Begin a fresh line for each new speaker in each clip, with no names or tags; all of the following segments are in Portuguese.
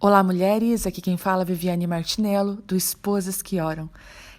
Olá, mulheres! Aqui quem fala é Viviane Martinello, do Esposas que Oram.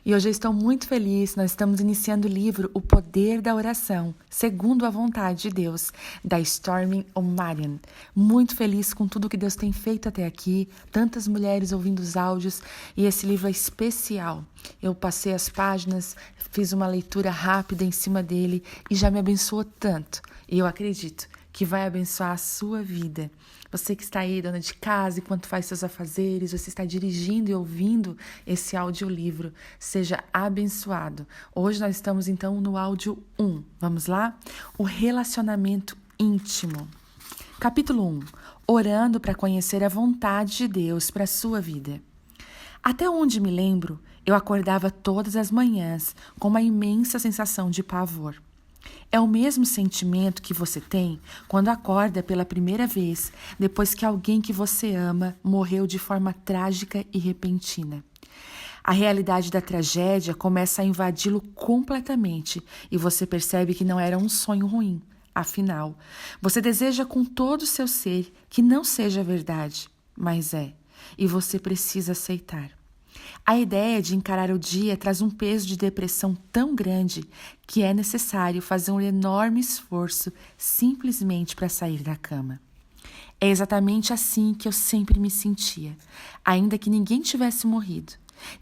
E hoje eu estou muito feliz, nós estamos iniciando o livro O Poder da Oração, segundo a vontade de Deus, da Stormie Omartian. Muito feliz com tudo que Deus tem feito até aqui, tantas mulheres ouvindo os áudios, e esse livro é especial. Eu passei as páginas, fiz uma leitura rápida em cima dele e já me abençoou tanto. E eu acredito que vai abençoar a sua vida. Você que está aí, dona de casa, enquanto faz seus afazeres, você está dirigindo e ouvindo esse audiolivro, seja abençoado. Hoje nós estamos então no áudio 1. Vamos lá? O relacionamento íntimo. Capítulo 1. Orando para conhecer a vontade de Deus para a sua vida. Até onde me lembro, eu acordava todas as manhãs com uma imensa sensação de pavor. É o mesmo sentimento que você tem quando acorda pela primeira vez depois que alguém que você ama morreu de forma trágica e repentina. A realidade da tragédia começa a invadi-lo completamente e você percebe que não era um sonho ruim. Afinal, você deseja com todo o seu ser que não seja verdade, mas é, e você precisa aceitar. A ideia de encarar o dia traz um peso de depressão tão grande que é necessário fazer um enorme esforço simplesmente para sair da cama. É exatamente assim que eu sempre me sentia, ainda que ninguém tivesse morrido.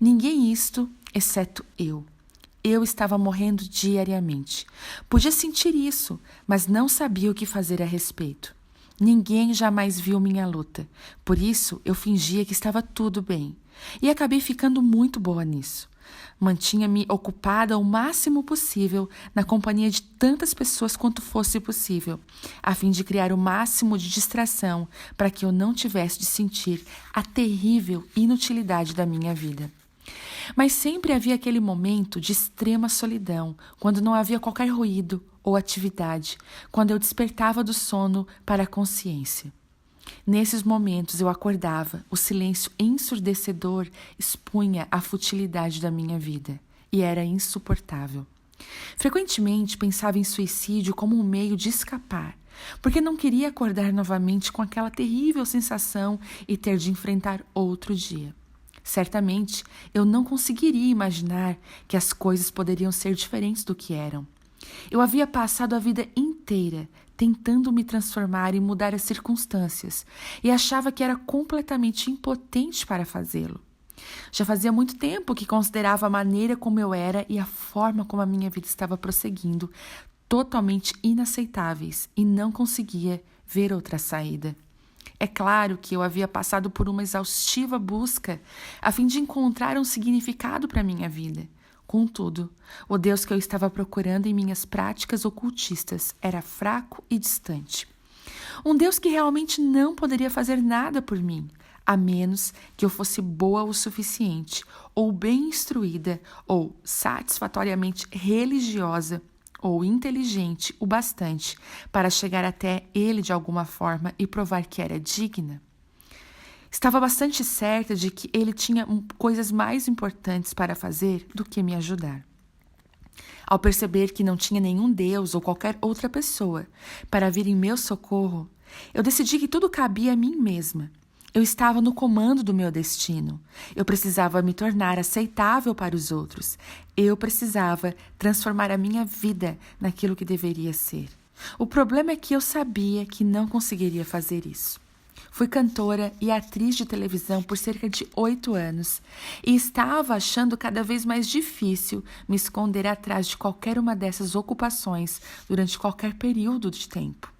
Ninguém isto, exceto eu. Eu estava morrendo diariamente. Podia sentir isso, mas não sabia o que fazer a respeito. Ninguém jamais viu minha luta, por isso eu fingia que estava tudo bem. E acabei ficando muito boa nisso. Mantinha-me ocupada o máximo possível na companhia de tantas pessoas quanto fosse possível, a fim de criar o máximo de distração para que eu não tivesse de sentir a terrível inutilidade da minha vida. Mas sempre havia aquele momento de extrema solidão, quando não havia qualquer ruído ou atividade, quando eu despertava do sono para a consciência. Nesses momentos eu acordava, o silêncio ensurdecedor expunha a futilidade da minha vida, e era insuportável. Frequentemente pensava em suicídio como um meio de escapar, porque não queria acordar novamente com aquela terrível sensação e ter de enfrentar outro dia. Certamente, eu não conseguiria imaginar que as coisas poderiam ser diferentes do que eram. Eu havia passado a vida inteira tentando me transformar e mudar as circunstâncias, e achava que era completamente impotente para fazê-lo. Já fazia muito tempo que considerava a maneira como eu era e a forma como a minha vida estava prosseguindo totalmente inaceitáveis e não conseguia ver outra saída. É claro que eu havia passado por uma exaustiva busca a fim de encontrar um significado para a minha vida. Contudo, o Deus que eu estava procurando em minhas práticas ocultistas era fraco e distante. Um Deus que realmente não poderia fazer nada por mim, a menos que eu fosse boa o suficiente, ou bem instruída, ou satisfatoriamente religiosa, ou inteligente o bastante para chegar até ele de alguma forma e provar que era digna. Estava bastante certa de que ele tinha coisas mais importantes para fazer do que me ajudar. Ao perceber que não tinha nenhum Deus ou qualquer outra pessoa para vir em meu socorro, eu decidi que tudo cabia a mim mesma. Eu estava no comando do meu destino. Eu precisava me tornar aceitável para os outros. Eu precisava transformar a minha vida naquilo que deveria ser. O problema é que eu sabia que não conseguiria fazer isso. Fui cantora e atriz de televisão por cerca de 8 anos e estava achando cada vez mais difícil me esconder atrás de qualquer uma dessas ocupações durante qualquer período de tempo.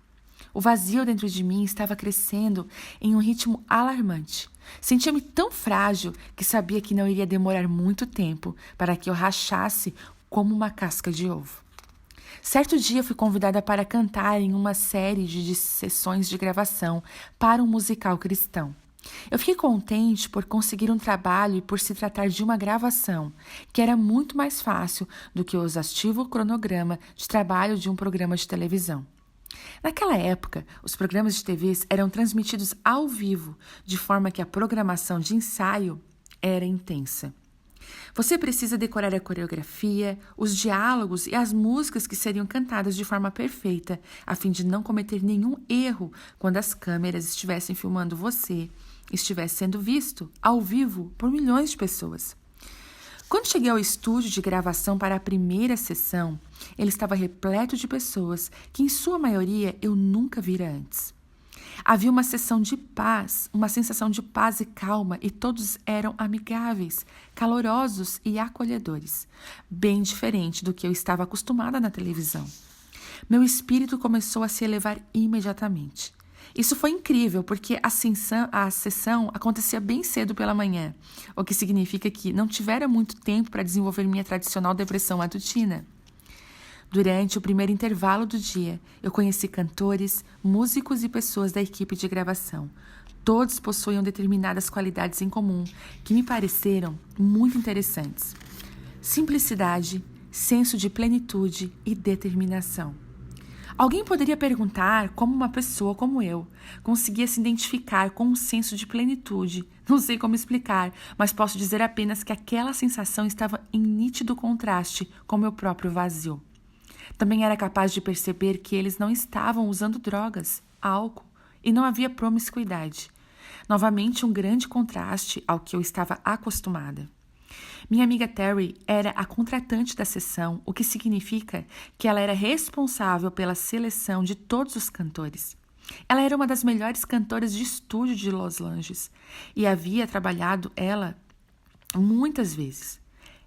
O vazio dentro de mim estava crescendo em um ritmo alarmante. Sentia-me tão frágil que sabia que não iria demorar muito tempo para que eu rachasse como uma casca de ovo. Certo dia fui convidada para cantar em uma série de sessões de gravação para um musical cristão. Eu fiquei contente por conseguir um trabalho e por se tratar de uma gravação, que era muito mais fácil do que o exaustivo cronograma de trabalho de um programa de televisão. Naquela época, os programas de TV eram transmitidos ao vivo, de forma que a programação de ensaio era intensa. Você precisa decorar a coreografia, os diálogos e as músicas que seriam cantadas de forma perfeita, a fim de não cometer nenhum erro quando as câmeras estivessem filmando você, estivesse sendo visto ao vivo por milhões de pessoas. Quando cheguei ao estúdio de gravação para a primeira sessão, ele estava repleto de pessoas que, em sua maioria, eu nunca vira antes. Havia uma sensação de paz e calma, e todos eram amigáveis, calorosos e acolhedores, bem diferente do que eu estava acostumada na televisão. Meu espírito começou a se elevar imediatamente. Isso foi incrível, porque a sessão acontecia bem cedo pela manhã, o que significa que não tivera muito tempo para desenvolver minha tradicional depressão matutina. Durante o primeiro intervalo do dia, eu conheci cantores, músicos e pessoas da equipe de gravação. Todos possuíam determinadas qualidades em comum que me pareceram muito interessantes. Simplicidade, senso de plenitude e determinação. Alguém poderia perguntar como uma pessoa como eu conseguia se identificar com um senso de plenitude. Não sei como explicar, mas posso dizer apenas que aquela sensação estava em nítido contraste com meu próprio vazio. Também era capaz de perceber que eles não estavam usando drogas, álcool e não havia promiscuidade. Novamente, um grande contraste ao que eu estava acostumada. Minha amiga Terry era a contratante da sessão, o que significa que ela era responsável pela seleção de todos os cantores. Ela era uma das melhores cantoras de estúdio de Los Angeles e havia trabalhado ela muitas vezes.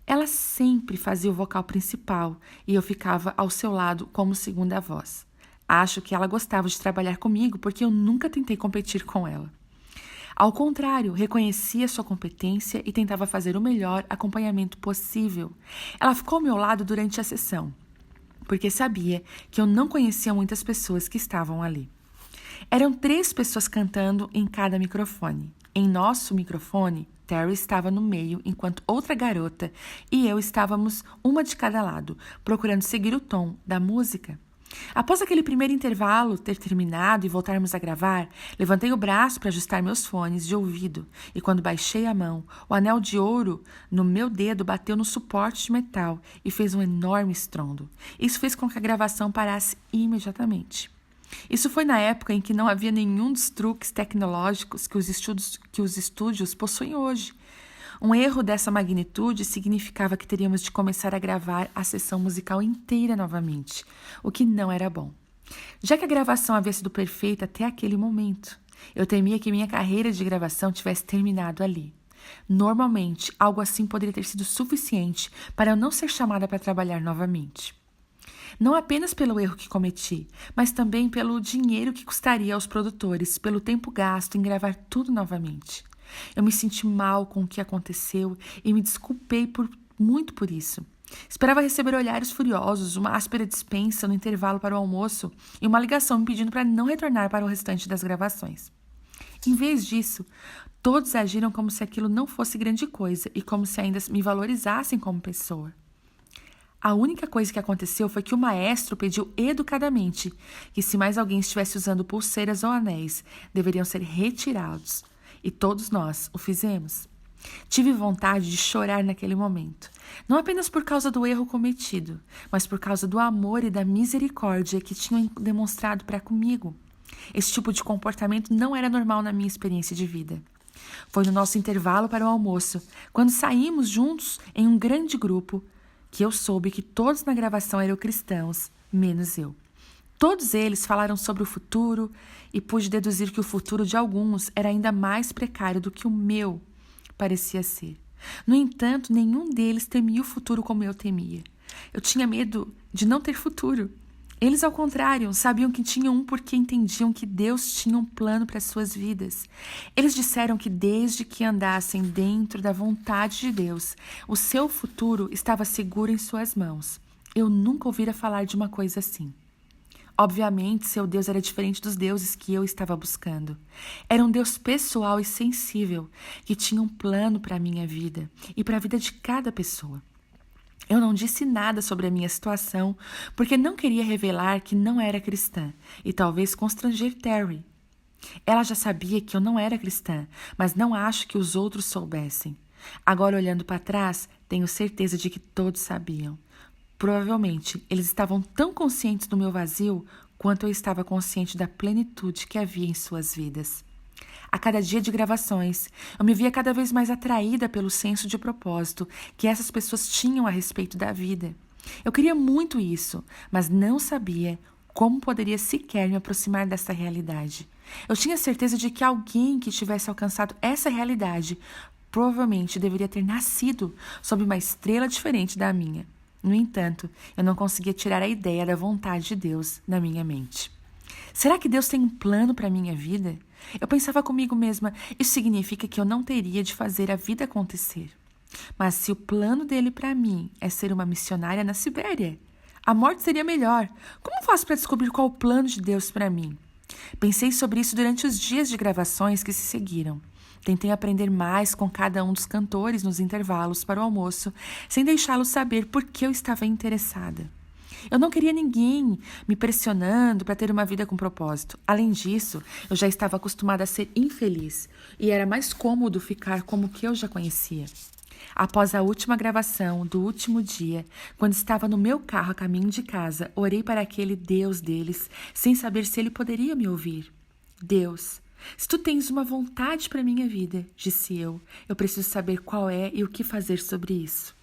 Ela sempre fazia o vocal principal e eu ficava ao seu lado como segunda voz. Acho que ela gostava de trabalhar comigo porque eu nunca tentei competir com ela. Ao contrário, reconhecia sua competência e tentava fazer o melhor acompanhamento possível. Ela ficou ao meu lado durante a sessão, porque sabia que eu não conhecia muitas pessoas que estavam ali. Eram 3 pessoas cantando em cada microfone. Em nosso microfone, Terry estava no meio, enquanto outra garota e eu estávamos uma de cada lado, procurando seguir o tom da música. Após aquele primeiro intervalo ter terminado e voltarmos a gravar, levantei o braço para ajustar meus fones de ouvido e quando baixei a mão, o anel de ouro no meu dedo bateu no suporte de metal e fez um enorme estrondo. Isso fez com que a gravação parasse imediatamente. Isso foi na época em que não havia nenhum dos truques tecnológicos que os estúdios possuem hoje. Um erro dessa magnitude significava que teríamos de começar a gravar a sessão musical inteira novamente, o que não era bom. Já que a gravação havia sido perfeita até aquele momento, eu temia que minha carreira de gravação tivesse terminado ali. Normalmente, algo assim poderia ter sido suficiente para eu não ser chamada para trabalhar novamente. Não apenas pelo erro que cometi, mas também pelo dinheiro que custaria aos produtores, pelo tempo gasto em gravar tudo novamente. Eu me senti mal com o que aconteceu e me desculpei muito por isso. Esperava receber olhares furiosos, uma áspera dispensa no intervalo para o almoço e uma ligação me pedindo para não retornar para o restante das gravações. Em vez disso, todos agiram como se aquilo não fosse grande coisa e como se ainda me valorizassem como pessoa. A única coisa que aconteceu foi que o maestro pediu educadamente que se mais alguém estivesse usando pulseiras ou anéis, deveriam ser retirados. E todos nós o fizemos. Tive vontade de chorar naquele momento, não apenas por causa do erro cometido, mas por causa do amor e da misericórdia que tinham demonstrado para comigo. Esse tipo de comportamento não era normal na minha experiência de vida. Foi no nosso intervalo para o almoço, quando saímos juntos em um grande grupo, que eu soube que todos na gravação eram cristãos, menos eu. Todos eles falaram sobre o futuro e pude deduzir que o futuro de alguns era ainda mais precário do que o meu parecia ser. No entanto, nenhum deles temia o futuro como eu temia. Eu tinha medo de não ter futuro. Eles, ao contrário, sabiam que tinham um porque entendiam que Deus tinha um plano para suas vidas. Eles disseram que desde que andassem dentro da vontade de Deus, o seu futuro estava seguro em suas mãos. Eu nunca ouvira falar de uma coisa assim. Obviamente, seu Deus era diferente dos deuses que eu estava buscando. Era um Deus pessoal e sensível, que tinha um plano para a minha vida e para a vida de cada pessoa. Eu não disse nada sobre a minha situação, porque não queria revelar que não era cristã e talvez constranger Terry. Ela já sabia que eu não era cristã, mas não acho que os outros soubessem. Agora, olhando para trás, tenho certeza de que todos sabiam. Provavelmente, eles estavam tão conscientes do meu vazio quanto eu estava consciente da plenitude que havia em suas vidas. A cada dia de gravações, eu me via cada vez mais atraída pelo senso de propósito que essas pessoas tinham a respeito da vida. Eu queria muito isso, mas não sabia como poderia sequer me aproximar dessa realidade. Eu tinha certeza de que alguém que tivesse alcançado essa realidade provavelmente deveria ter nascido sob uma estrela diferente da minha. No entanto, eu não conseguia tirar a ideia da vontade de Deus na minha mente. Será que Deus tem um plano para a minha vida? Eu pensava comigo mesma, isso significa que eu não teria de fazer a vida acontecer. Mas se o plano dele para mim é ser uma missionária na Sibéria, a morte seria melhor. Como faço para descobrir qual o plano de Deus para mim? Pensei sobre isso durante os dias de gravações que se seguiram. Tentei aprender mais com cada um dos cantores nos intervalos para o almoço, sem deixá-los saber por que eu estava interessada. Eu não queria ninguém me pressionando para ter uma vida com propósito. Além disso, eu já estava acostumada a ser infeliz e era mais cômodo ficar como que eu já conhecia. Após a última gravação do último dia, quando estava no meu carro a caminho de casa, orei para aquele Deus deles, sem saber se ele poderia me ouvir. Deus, se tu tens uma vontade para minha vida, disse eu preciso saber qual é e o que fazer sobre isso.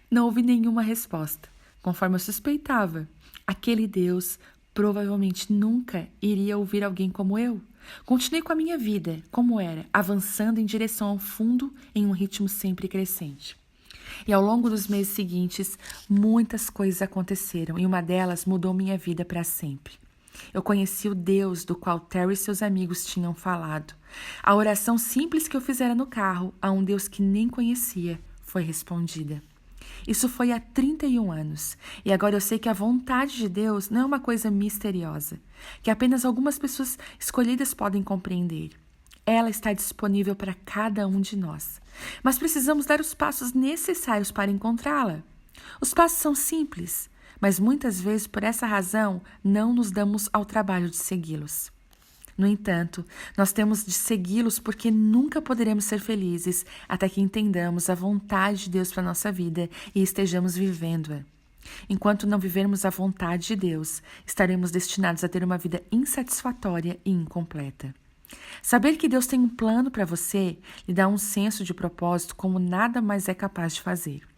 Não houve nenhuma resposta. Conforme eu suspeitava, aquele Deus provavelmente nunca iria ouvir alguém como eu. Continuei com a minha vida, como era, avançando em direção ao fundo em um ritmo sempre crescente. E ao longo dos meses seguintes, muitas coisas aconteceram e uma delas mudou minha vida para sempre. Eu conheci o Deus do qual Terry e seus amigos tinham falado. A oração simples que eu fizera no carro a um Deus que nem conhecia foi respondida. Isso foi há 31 anos, e agora eu sei que a vontade de Deus não é uma coisa misteriosa, que apenas algumas pessoas escolhidas podem compreender. Ela está disponível para cada um de nós, mas precisamos dar os passos necessários para encontrá-la. Os passos são simples, mas muitas vezes, por essa razão, não nos damos ao trabalho de segui-los. No entanto, nós temos de segui-los porque nunca poderemos ser felizes até que entendamos a vontade de Deus para a nossa vida e estejamos vivendo-a. Enquanto não vivermos a vontade de Deus, estaremos destinados a ter uma vida insatisfatória e incompleta. Saber que Deus tem um plano para você lhe dá um senso de propósito como nada mais é capaz de fazer.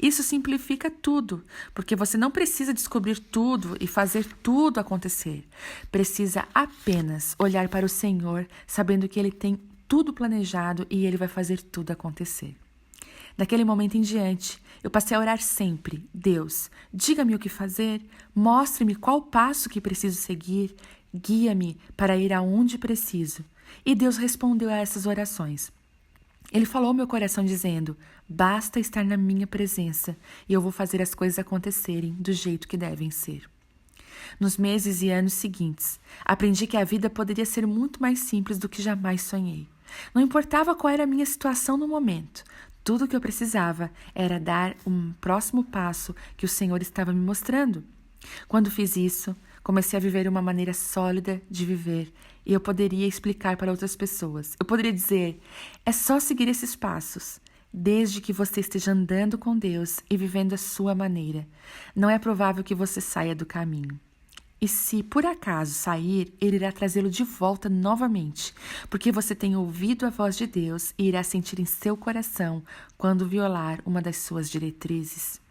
Isso simplifica tudo, porque você não precisa descobrir tudo e fazer tudo acontecer. Precisa apenas olhar para o Senhor, sabendo que Ele tem tudo planejado e Ele vai fazer tudo acontecer. Daquele momento em diante, eu passei a orar sempre: Deus, diga-me o que fazer, mostre-me qual passo que preciso seguir, guia-me para ir aonde preciso. E Deus respondeu a essas orações. Ele falou ao meu coração dizendo: basta estar na minha presença e eu vou fazer as coisas acontecerem do jeito que devem ser. Nos meses e anos seguintes, aprendi que a vida poderia ser muito mais simples do que jamais sonhei. Não importava qual era a minha situação no momento, tudo o que eu precisava era dar um próximo passo que o Senhor estava me mostrando. Quando fiz isso, comecei a viver uma maneira sólida de viver e eu poderia explicar para outras pessoas. Eu poderia dizer: é só seguir esses passos, desde que você esteja andando com Deus e vivendo a sua maneira. Não é provável que você saia do caminho. E se por acaso sair, Ele irá trazê-lo de volta novamente, porque você tem ouvido a voz de Deus e irá sentir em seu coração quando violar uma das suas diretrizes.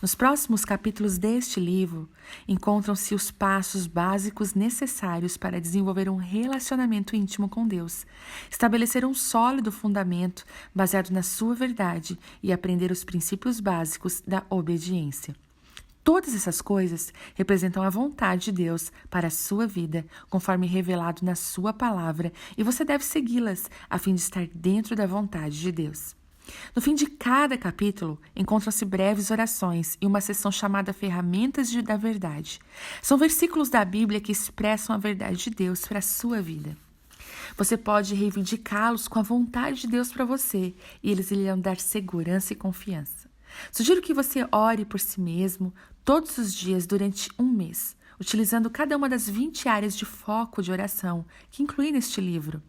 Nos próximos capítulos deste livro, encontram-se os passos básicos necessários para desenvolver um relacionamento íntimo com Deus, estabelecer um sólido fundamento baseado na sua verdade e aprender os princípios básicos da obediência. Todas essas coisas representam a vontade de Deus para a sua vida, conforme revelado na sua palavra, e você deve segui-las a fim de estar dentro da vontade de Deus. No fim de cada capítulo, encontram-se breves orações e uma seção chamada Ferramentas da Verdade. São versículos da Bíblia que expressam a verdade de Deus para a sua vida. Você pode reivindicá-los com a vontade de Deus para você e eles lhe irão dar segurança e confiança. Sugiro que você ore por si mesmo todos os dias durante um mês, utilizando cada uma das 20 áreas de foco de oração que incluí neste livro.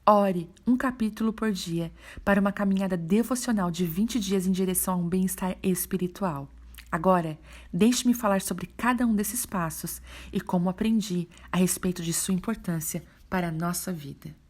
Ore um capítulo por dia para uma caminhada devocional de 20 dias em direção a um bem-estar espiritual. Agora, deixe-me falar sobre cada um desses passos e como aprendi a respeito de sua importância para a nossa vida.